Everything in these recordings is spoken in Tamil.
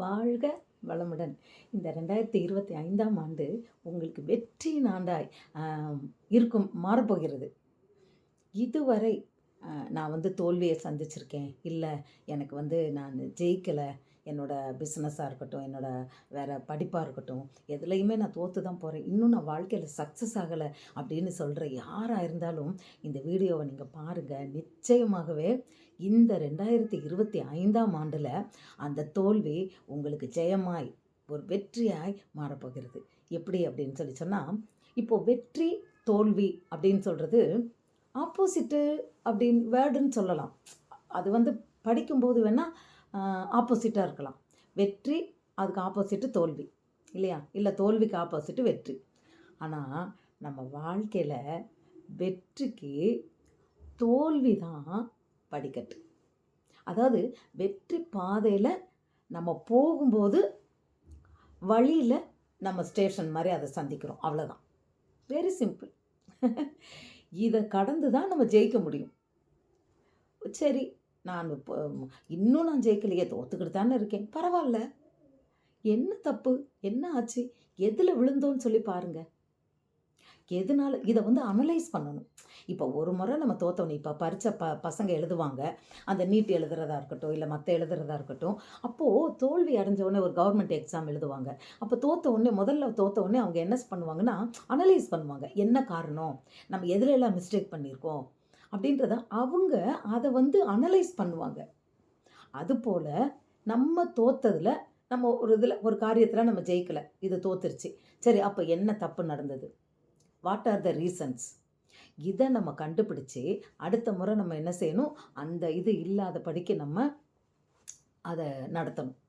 வாழ்க வளமுடன். இந்த 2025ஆம் ஆண்டு உங்களுக்கு வெற்றியின் ஆண்டாய் இருக்கும் மாறப்போகிறது. இதுவரை நான் தோல்விய சந்திச்சிருக்கேன். இல்ல எனக்கு நான் ஜெயிக்கல. என்னோட பிஸ்னஸா இருக்கட்டும், என்னோட வேற படிப்பா இருக்கட்டும், எதுலயுமே நான் தோத்து தான் போறேன். இன்னும் நான் வாழ்க்கையில சக்ஸஸ் ஆகல அப்படின்னு சொல்ற யாரா இருந்தாலும் இந்த வீடியோவ நீங்க பாருங்க. நிச்சயமாகவே இந்த 2025ஆம் ஆண்டுல அந்த தோல்வி உங்களுக்கு ஜெயமாய், ஒரு வெற்றியாய் மாறப்போகிறது. எப்படி அப்படின்னு சொன்னா, இப்போ வெற்றி, தோல்வி அப்படின்னு சொல்றது ஆப்போசிட்டு அப்படின்னு வேர்டுன்னு சொல்லலாம். அது படிக்கும்போது வேணா ஆப்போசிட்டாக இருக்கலாம். வெற்றி அதுக்கு ஆப்போசிட்டு தோல்வி இல்லையா? இல்லை தோல்விக்கு ஆப்போசிட்டு வெற்றி. ஆனால் நம்ம வாழ்க்கையில் வெற்றிக்கு தோல்வி தான் படிக்கட்டு. அதாவது வெற்றி பாதையில் நம்ம போகும்போது வழியில் நம்ம ஸ்டேஷன் மாதிரி அதை சந்திக்கிறோம். அவ்வளோதான். Very simple. இதை கடந்து தான் நம்ம ஜெயிக்க முடியும். சரி, நான் இப்போ இன்னும் நான் ஜெயிக்கலையே, தோத்துக்கிட்டு தானே இருக்கேன். பரவாயில்ல. என்ன தப்பு? என்ன ஆச்சு? எதில் விழுந்தோன்னு சொல்லி பாருங்க. எதனால இதை அனலைஸ் பண்ணணும். இப்போ ஒரு முறை நம்ம தோத்தோன்னு, இப்போ பரீட்சை பசங்க எழுதுவாங்க. அந்த நீட் எழுதுறதா இருக்கட்டும், இல்லை மற்ற எழுதுறதா இருக்கட்டும். அப்போது தோல்வி அடைஞ்ச ஒரு கவர்மெண்ட் எக்ஸாம் எழுதுவாங்க. அப்போ முதல்ல தோத்த உடனே அவங்க என்ன பண்ணுவாங்கன்னா, அனலைஸ் பண்ணுவாங்க. என்ன காரணம்? நம்ம எதுலெல்லாம் மிஸ்டேக் பண்ணியிருக்கோம் அப்படின்றத அவங்க அதை அனலைஸ் பண்ணுவாங்க. அதுபோல் நம்ம தோத்ததில், நம்ம ஒரு காரியத்தில் நம்ம ஜெயிக்கலை, இது தோத்துருச்சு. சரி, அப்போ என்ன தப்பு நடந்தது? What are the reasons? இதை நம்ம கண்டுபிடிச்சி அடுத்த முறை நம்ம என்ன செய்யணும்? அந்த இது இல்லாத படிக்க நம்ம அதை நடத்தணும்.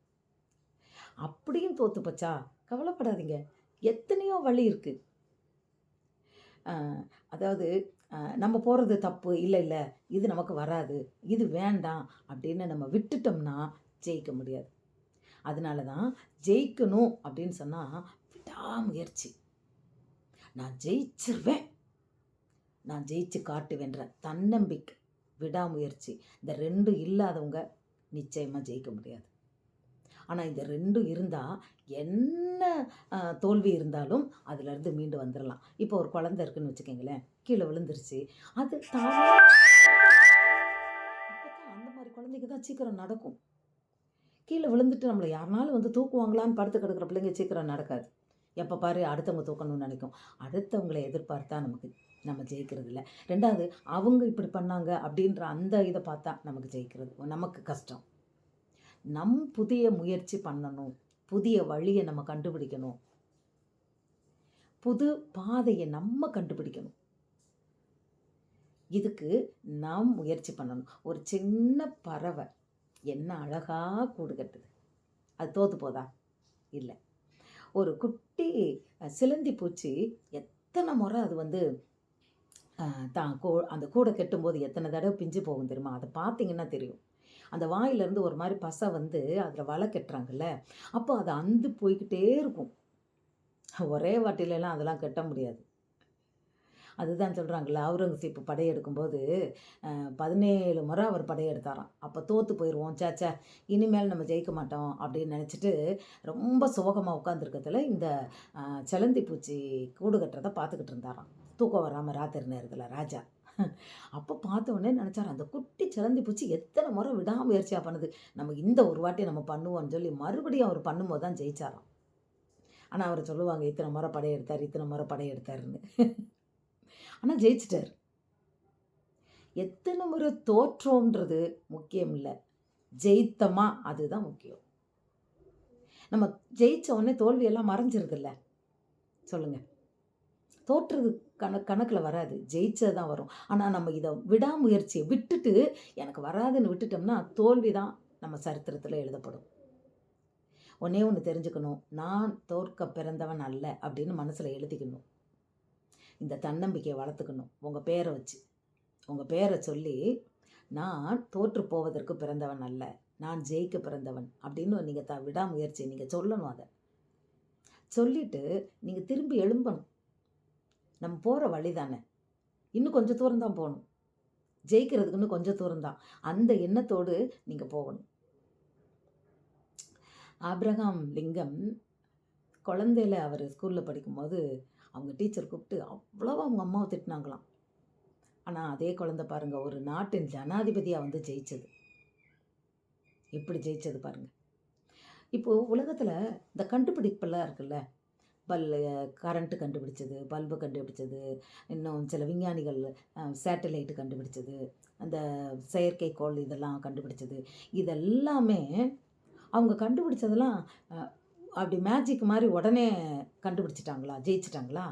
அப்படியும் தோத்து போச்சா, கவலைப்படாதீங்க. எத்தனையோ வழி இருக்குது. அதாவது நம்ம போகிறது தப்பு, இல்லை இது நமக்கு வராது, இது வேண்டாம் அப்படின்னு நம்ம விட்டுட்டோம்னா ஜெயிக்க முடியாது. அதனால தான் ஜெயிக்கணும் அப்படின்னு சொன்னால் விடாமுயற்சி. நான் ஜெயிச்சிருவேன், நான் ஜெயிச்சு காட்டுவேன்ற தன்னம்பிக்கை, விடாமுயற்சி, இந்த ரெண்டும் இல்லாதவங்க நிச்சயமாக ஜெயிக்க முடியாது. ஆனால் இந்த ரெண்டும் இருந்தால் என்ன தோல்வி இருந்தாலும் அதுலேருந்து மீண்டு வந்துடலாம். இப்போ ஒரு குழந்தை இருக்குன்னு வச்சுக்கோங்களேன், கீழே விழுந்துருச்சு. அது தானே அந்த மாதிரி குழந்தைக்கு தான் சீக்கிரம் நடக்கும். கீழே விழுந்துட்டு நம்மளை யாருனாலும் தூக்குவாங்களான்னு படுத்து கிடக்கிற பிள்ளைங்க சீக்கிரம் நடக்காது. எப்போ பாரு அடுத்தவங்க தூக்கணும்னு நினைக்கும். அடுத்தவங்களை எதிர்பார்த்தா நம்ம ஜெயிக்கிறது இல்லை. ரெண்டாவது, அவங்க இப்படி பண்ணாங்க அப்படின்ற அந்த இதை பார்த்தா நமக்கு கஷ்டம். புதிய முயற்சி பண்ணணும், புதிய வழியை நம்ம கண்டுபிடிக்கணும், புது பாதையை நம்ம கண்டுபிடிக்கணும். இதுக்கு நாம் முயற்சி பண்ணணும். ஒரு சின்ன பறவை என்ன அழகா கூடு கட்டுது, அது தோத்து போதா? இல்லை. ஒரு குட்டி சிலந்தி பூச்சி எத்தனை முறை அது அந்த கூடை கட்டும்போது எத்தனை தடவை பிஞ்சு போகும் தெரியுமா? அதை பார்த்தீங்கன்னா தெரியும். அந்த வாயிலேருந்து ஒரு மாதிரி பசை அதில் வலை கட்டுறாங்கல்ல, அப்போ அது அந்து போய்கிட்டே இருக்கும். ஒரே வாட்டிலெல்லாம் அதெல்லாம் கட்ட முடியாது. அதுதான் சொல்கிறாங்கல்ல, அவுரங்கசீப் படையெடுக்கும்போது 17 முறை அவர் படையெடுத்தாராம். அப்போ தோற்று போயிடுவோம், சேச்சா இனிமேல் நம்ம ஜெயிக்க மாட்டோம் அப்படின்னு நினச்சிட்டு ரொம்ப சோகமாக உட்காந்துருக்கிறதுல இந்த செலந்தி பூச்சி கூடு கட்டுறதை பார்த்துக்கிட்டு இருந்தாராம். தூக்கம் வராமல் ராத்திரி நேரத்தில் ராஜா. அப்போ பார்த்த உடனே நினச்சார், அந்த குட்டி செலந்தி பூச்சி எத்தனை முறை விடாமுயற்சியாக பண்ணுது, நம்ம இந்த ஒரு வாட்டி நம்ம பண்ணுவோம்னு சொல்லி மறுபடியும் அவர் பண்ணும்போது தான் ஜெயிச்சாராம். ஆனால் அவர் சொல்லுவாங்க, இத்தனை முறை படையெடுத்தாருன்னு. ஆனால் ஜெயிச்சிட்டார். எத்தனை முறை தோற்றோன்றது முக்கியம் இல்லை, ஜெயித்தமா அதுதான் முக்கியம். நம்ம ஜெயிச்ச உடனே தோல்வியெல்லாம் மறைஞ்சிருதுல்ல, சொல்லுங்க. தோற்றது கணக்கில் வராது, ஜெயிச்சது தான் வரும். ஆனால் நம்ம இதை விடாமுயற்சியை விட்டுட்டு எனக்கு வராதுன்னு விட்டுட்டோம்னா தோல்வி தான் நம்ம சரித்திரத்தில் எழுதப்படும். ஒன்றே ஒன்று தெரிஞ்சுக்கணும், நான் தோற்க பிறந்தவன் அல்ல அப்படின்னு மனசில் எழுதிக்கணும். இந்த தன்னம்பிக்கையை வளர்த்துக்கணும். உங்கள் பேரை வச்சு, உங்கள் பேரை சொல்லி, நான் தோற்று போவதற்கு பிறந்தவன் அல்ல, நான் ஜெயிக்க பிறந்தவன் அப்படின்னு நீங்கள் விடாமுயற்சி நீங்கள் சொல்லணும். அதை சொல்லிவிட்டு நீங்கள் திரும்பி எழும்பணும். நம்ம போகிற வழி தானே, இன்னும் கொஞ்சம் தூரம் தான் போகணும், ஜெயிக்கிறதுக்கு இன்னும் கொஞ்சம் தூரம் தான். அந்த எண்ணத்தோடு நீங்கள் போகணும். ஆபிரகாம் லிங்கம் குழந்தையில அவர் ஸ்கூலில் படிக்கும்போது அவங்க டீச்சர் கூப்பிட்டு அவ்வளோ அவங்க அம்மாவை திட்டினாங்களாம். ஆனால் அதே குழந்தை பாருங்க ஒரு நாட்டின் ஜனாதிபதியாக வந்து ஜெயிச்சது. எப்படி ஜெயிச்சது பாருங்க. இப்போது உலகத்தில் இந்த கண்டுபிடிப்பெல்லாம் இருக்குல்ல, கரண்ட்டு கண்டுபிடிச்சது, பல்பு கண்டுபிடிச்சது, இன்னும் சில விஞ்ஞானிகள் சேட்டலைட்டு கண்டுபிடிச்சது, அந்த செயற்கைக்கோள் இதெல்லாம் கண்டுபிடிச்சது. இதெல்லாமே அவங்க கண்டுபிடிச்சதெல்லாம் அப்படி மேஜிக் மாதிரி உடனே கண்டுபிடிச்சிட்டாங்களா? ஜெயிச்சிட்டாங்களா?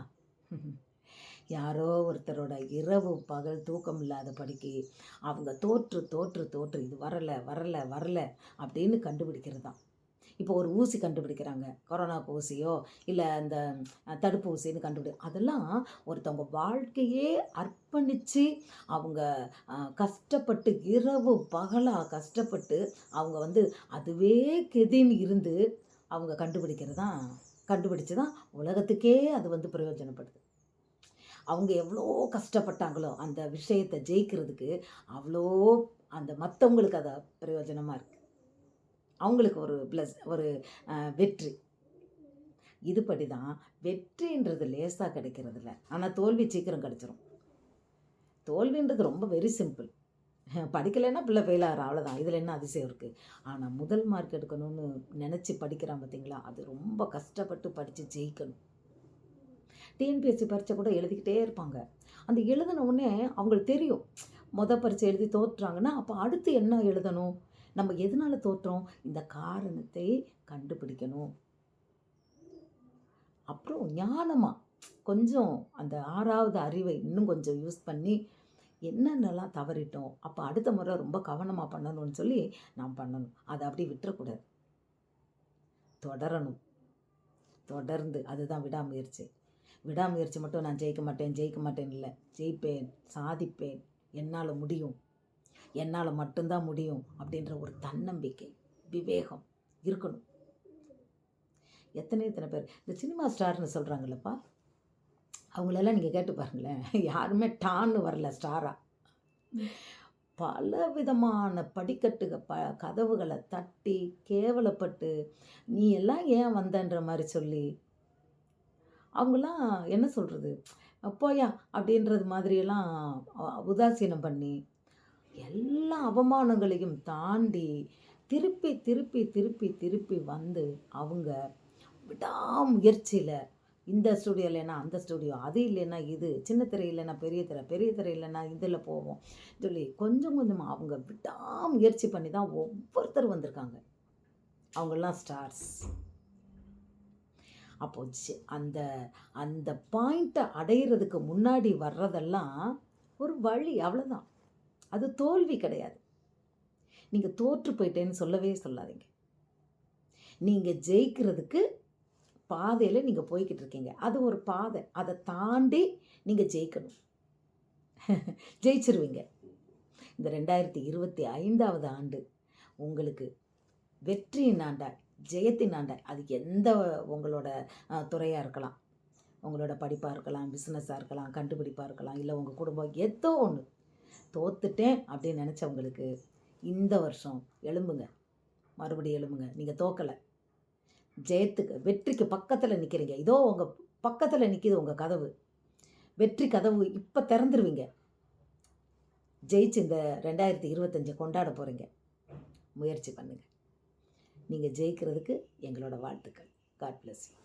யாரோ ஒருத்தரோட இரவு பகல் தூக்கம் இல்லாதபடிக்கு அவங்க தோற்று தோற்று தோற்று இது வரலை வரலை வரலை அப்படின்னு கண்டுபிடிக்கிறது தான். இப்போ ஒரு ஊசி கண்டுபிடிக்கிறாங்க, கொரோனாவுக்கு ஊசியோ இல்லை அந்த தடுப்பு ஊசின்னு அதெல்லாம் ஒருத்தவங்க வாழ்க்கையே அர்ப்பணித்து அவங்க கஷ்டப்பட்டு இரவு பகலாக கஷ்டப்பட்டு அவங்க வந்து அதுவே கெதின்னு இருந்து அவங்க கண்டுபிடிச்சு தான் உலகத்துக்கே அது வந்து பிரயோஜனப்படுது. அவங்க எவ்வளோ கஷ்டப்பட்டாங்களோ அந்த விஷயத்தை ஜெயிக்கிறதுக்கு, அவ்வளோ அந்த மற்றவங்களுக்கு அது பிரயோஜனமாக இருக்குது. அவங்களுக்கு ஒரு வெற்றி. இதுபடி தான் வெற்றின்றது லேசாக கிடைக்கிறதில்ல. ஆனால் தோல்வி சீக்கிரம் கிடச்சிரும். தோல்வின்றது ரொம்ப வெரி சிம்பிள். படிக்கலைன்னா பிள்ளை ஃபெயில் ஆகிற அவ்வளோதான். இதில் என்ன அதிசயம் இருக்குது? ஆனால் முதல் மார்க் எடுக்கணும்னு நினச்சி படிக்கிறான் பார்த்தீங்களா, அது ரொம்ப கஷ்டப்பட்டு படித்து ஜெயிக்கணும். டிஎன்பிஎஸ்சி பரீட்சை கூட எழுதிக்கிட்டே இருப்பாங்க. அந்த எழுதின உடனே அவங்களுக்கு தெரியும், பரீட்சை எழுதி தோற்றுறாங்கன்னா அப்போ அடுத்து என்ன எழுதணும், நம்ம எதனால் தோற்றோம், இந்த காரணத்தை கண்டுபிடிக்கணும். அப்புறம் ஞானமாக கொஞ்சம் அந்த 6வது அறிவை இன்னும் கொஞ்சம் யூஸ் பண்ணி என்னென்னலாம் தவறிட்டோம், அப்போ அடுத்த முறை ரொம்ப கவனமாக பண்ணணும்னு சொல்லி நாம் பண்ணணும். அதை அப்படி விட்டுறக்கூடாது, தொடரணும். தொடர்ந்து அதுதான் விடாமுயற்சி. விடாமுயற்சி மட்டும் நான் ஜெயிக்க மாட்டேன் இல்லை, ஜெயிப்பேன், சாதிப்பேன், என்னால் முடியும், என்னால் மட்டும்தான் முடியும் அப்படின்ற ஒரு தன்னம்பிக்கை, விவேகம் இருக்கணும். எத்தனை பேர் இந்த சினிமா ஸ்டார்னு சொல்கிறாங்களப்பா, அவங்களெல்லாம் நீங்கள் கேட்டு பாருங்களேன், யாருமே டான்னு வரல ஸ்டாராக. பல விதமான கதவுகளை தட்டி கேவலப்பட்டு நீ எல்லாம் ஏன் வந்தன்ற மாதிரி சொல்லி அவங்களாம் என்ன சொல்கிறது, போயா அப்படின்றது மாதிரியெல்லாம் உதாசீனம் பண்ணி எல்லா அவமானங்களையும் தாண்டி திருப்பி திருப்பி திருப்பி திருப்பி வந்து அவங்க விடாமுயற்சியில் இந்த ஸ்டூடியோ இல்லைன்னா அந்த ஸ்டூடியோ, அது இல்லைன்னா இது, சின்ன திரை இல்லைன்னா பெரிய திரை இல்லைன்னா இதில் போவோம் சொல்லி கொஞ்சம் கொஞ்சமாக அவங்க விடாமுயற்சி பண்ணி தான் ஒவ்வொருத்தர் வந்திருக்காங்க. அவங்கெல்லாம் ஸ்டார்ஸ். அப்போ அந்த அந்த பாயிண்ட்டை அடையிறதுக்கு முன்னாடி வர்றதெல்லாம் ஒரு வழி, அவ்வளோதான். அது தோல்வி கிடையாது. நீங்கள் தோற்று போயிட்டேன்னு சொல்லவே சொல்லாதீங்க. நீங்கள் ஜெயிக்கிறதுக்கு பாதையில் நீங்கள் போய்கிட்டு இருக்கீங்க. அது ஒரு பாதை, அதை தாண்டி நீங்கள் ஜெயிக்கணும். ஜெயிச்சிருவீங்க. இந்த 2025வது ஆண்டு உங்களுக்கு வெற்றியின் ஆண்டாய், ஜெயத்தின் ஆண்டாய். அது எந்த உங்களோட துறையாக இருக்கலாம், உங்களோட படிப்பாக இருக்கலாம், பிஸ்னஸாக இருக்கலாம், கண்டுபிடிப்பாக இருக்கலாம், இல்லை உங்கள் குடும்பம், ஏதோ ஒன்று. தோத்துட்டேன் அப்படின்னு நினச்சவங்களுக்கு இந்த வருஷம் எழும்புங்க, மறுபடியும் எழும்புங்க. நீங்கள் தோக்கலை, வெற்றிக்கு பக்கத்தில் நிற்கிறீங்க. இதோ உங்கள் பக்கத்தில் நிற்கிது உங்கள் கதவு, வெற்றி கதவு இப்போ திறந்துருவீங்க. ஜெயிச்சு இந்த 2025 கொண்டாட போகிறீங்க. முயற்சி பண்ணுங்கள். நீங்கள் ஜெயிக்கிறதுக்கு எங்களோட வாழ்த்துக்கள். God bless you.